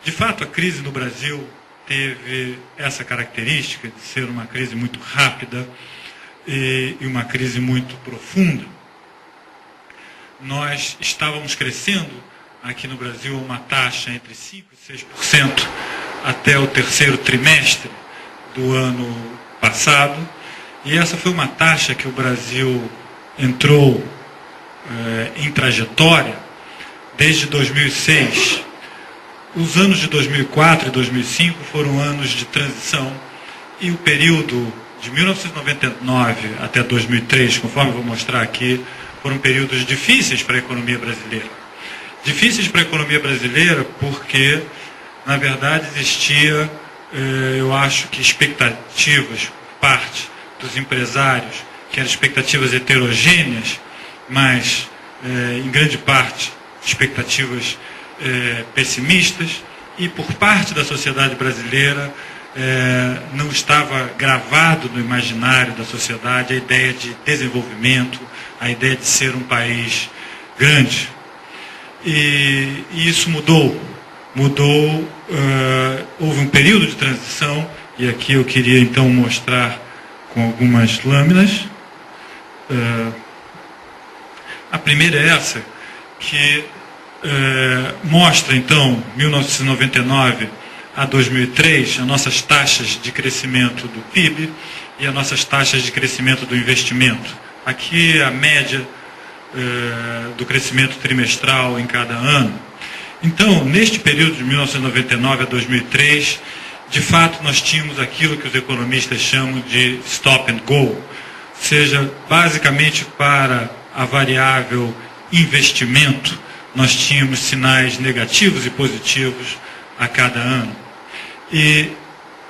De fato, a crise no Brasil teve essa característica de ser uma crise muito rápida e uma crise muito profunda. Nós estávamos crescendo aqui no Brasil uma taxa entre 5% e 6% até o terceiro trimestre do ano passado, e essa foi uma taxa que o Brasil entrou em trajetória desde 2006. Os anos de 2004 e 2005 foram anos de transição, e o período de 1999 até 2003, conforme eu vou mostrar aqui, foram períodos difíceis para a economia brasileira. Difíceis para a economia brasileira porque, na verdade, existia, eu acho que expectativas por parte dos empresários, que eram expectativas heterogêneas, mas, em grande parte, expectativas pessimistas, e por parte da sociedade brasileira não estava gravado no imaginário da sociedade a ideia de desenvolvimento, a ideia de ser um país grande. E isso mudou. Houve um período de transição, e aqui eu queria então mostrar com algumas lâminas. A primeira é essa, que mostra então 1999 a 2003 as nossas taxas de crescimento do PIB e as nossas taxas de crescimento do investimento. Aqui a média do crescimento trimestral em cada ano. Então, neste período de 1999 a 2003, de fato nós tínhamos aquilo que os economistas chamam de stop and go, ou seja, basicamente para a variável investimento, nós tínhamos sinais negativos e positivos a cada ano. E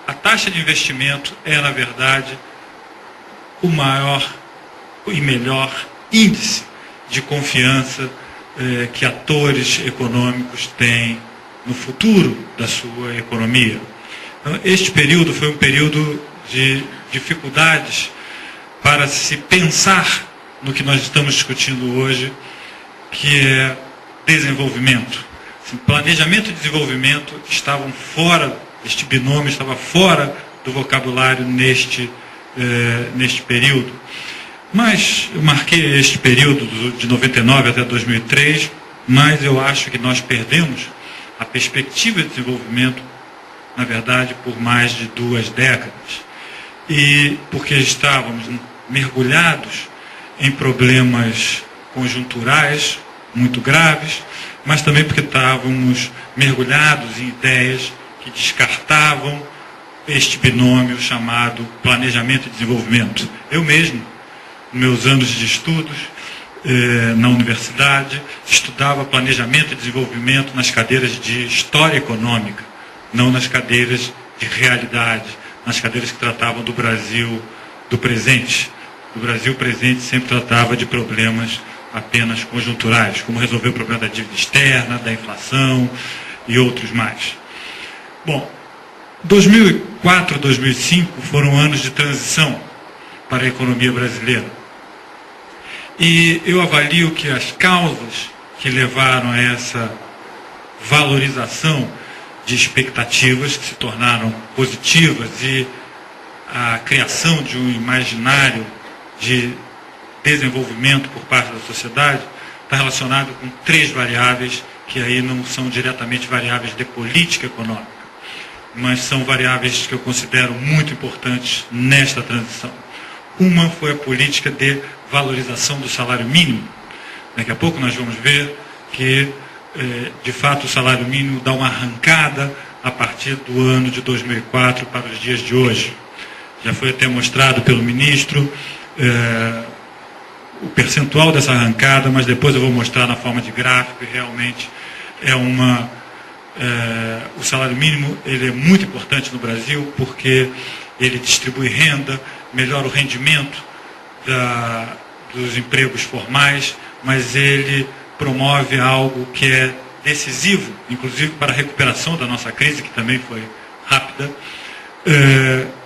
a taxa de investimento é, na verdade, o maior e melhor índice de confiança que atores econômicos têm no futuro da sua economia. Então, este período foi um período de dificuldades para se pensar no que nós estamos discutindo hoje, que é desenvolvimento. Planejamento e desenvolvimento estavam fora, este binômio estava fora do vocabulário neste período. Mas eu marquei este período de 99 até 2003, mas eu acho que nós perdemos a perspectiva de desenvolvimento, na verdade, por mais de 2 décadas. E porque estávamos mergulhados em problemas conjunturais muito graves, mas também porque estávamos mergulhados em ideias que descartavam este binômio chamado planejamento e desenvolvimento. Eu mesmo, nos meus anos de estudos na universidade, estudava planejamento e desenvolvimento nas cadeiras de história econômica, não nas cadeiras de realidade, nas cadeiras que tratavam do Brasil do presente. O Brasil presente sempre tratava de problemas apenas conjunturais, como resolver o problema da dívida externa, da inflação e outros mais. Bom, 2004 e 2005 foram anos de transição para a economia brasileira. E eu avalio que as causas que levaram a essa valorização de expectativas que se tornaram positivas e a criação de um imaginário de desenvolvimento por parte da sociedade está relacionado com 3 variáveis que aí não são diretamente variáveis de política econômica, mas são variáveis que eu considero muito importantes nesta transição. Uma foi a política de valorização do salário mínimo. Daqui a pouco nós vamos ver que, de fato, o salário mínimo dá uma arrancada a partir do ano de 2004 para os dias de hoje. Já foi até mostrado pelo ministro o percentual dessa arrancada, mas depois eu vou mostrar na forma de gráfico, e realmente o salário mínimo ele é muito importante no Brasil, porque ele distribui renda, melhora o rendimento dos empregos formais, mas ele promove algo que é decisivo, inclusive para a recuperação da nossa crise, que também foi rápida,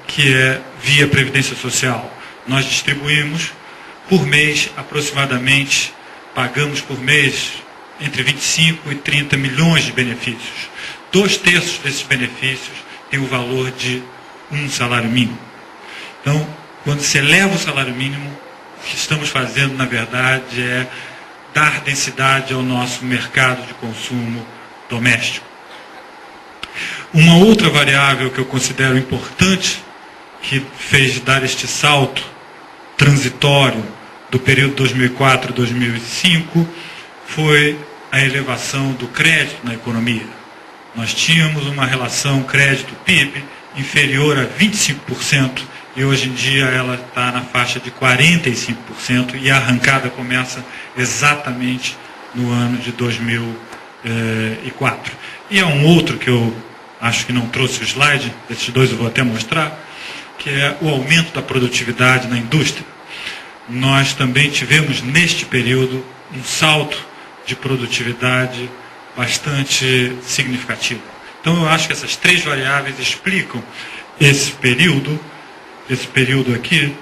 que é via Previdência Social. Nós distribuímos por mês, aproximadamente, pagamos por mês entre 25 e 30 milhões de benefícios. 2/3 desses benefícios tem o valor de um salário mínimo. Então, quando se eleva o salário mínimo, o que estamos fazendo, na verdade, é dar densidade ao nosso mercado de consumo doméstico. Uma outra variável que eu considero importante, que fez dar este salto transitório do período 2004-2005, foi a elevação do crédito na economia. Nós tínhamos uma relação crédito-PIB inferior a 25%, e hoje em dia ela está na faixa de 45%, e a arrancada começa exatamente no ano de 2004. E há um outro que eu acho que não trouxe o slide, esses dois eu vou até mostrar, que é o aumento da produtividade na indústria. Nós também tivemos neste período um salto de produtividade bastante significativo. Então eu acho que essas três variáveis explicam esse período aqui,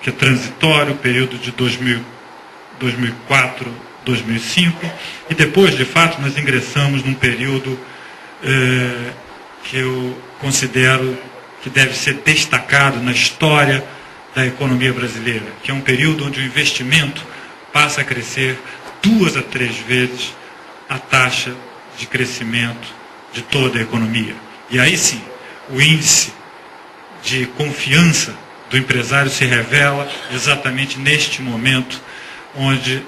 que é transitório, o período de 2004, 2005, e depois, de fato, nós ingressamos num período que eu considero que deve ser destacado na história da economia brasileira, que é um período onde o investimento passa a crescer 2 a 3 vezes a taxa de crescimento de toda a economia. E aí sim, o índice de confiança do empresário se revela exatamente neste momento, onde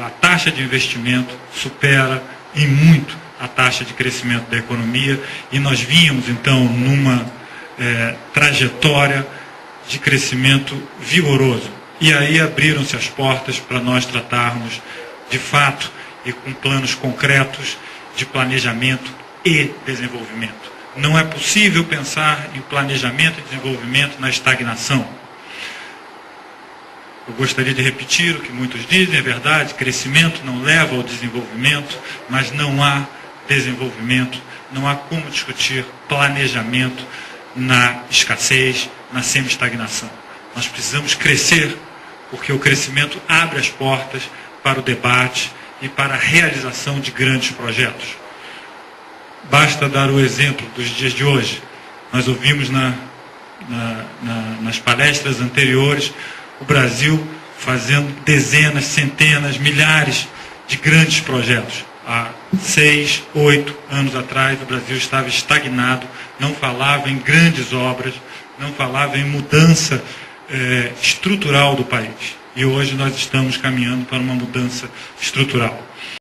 a taxa de investimento supera em muito a taxa de crescimento da economia, e nós vínhamos então numa trajetória de crescimento vigoroso. E aí abriram-se as portas para nós tratarmos de fato e com planos concretos de planejamento e desenvolvimento. Não é possível pensar em planejamento e desenvolvimento na estagnação. Eu gostaria de repetir o que muitos dizem, é verdade, crescimento não leva ao desenvolvimento, mas não há desenvolvimento, não há como discutir planejamento na escassez, na semi-estagnação. Nós precisamos crescer, porque o crescimento abre as portas para o debate e para a realização de grandes projetos. Basta dar o exemplo dos dias de hoje. Nós ouvimos nas palestras anteriores o Brasil fazendo dezenas, centenas, milhares de grandes projetos. Há 6, 8 anos atrás, o Brasil estava estagnado, não falava em grandes obras, não falava em mudança estrutural do país. E hoje nós estamos caminhando para uma mudança estrutural.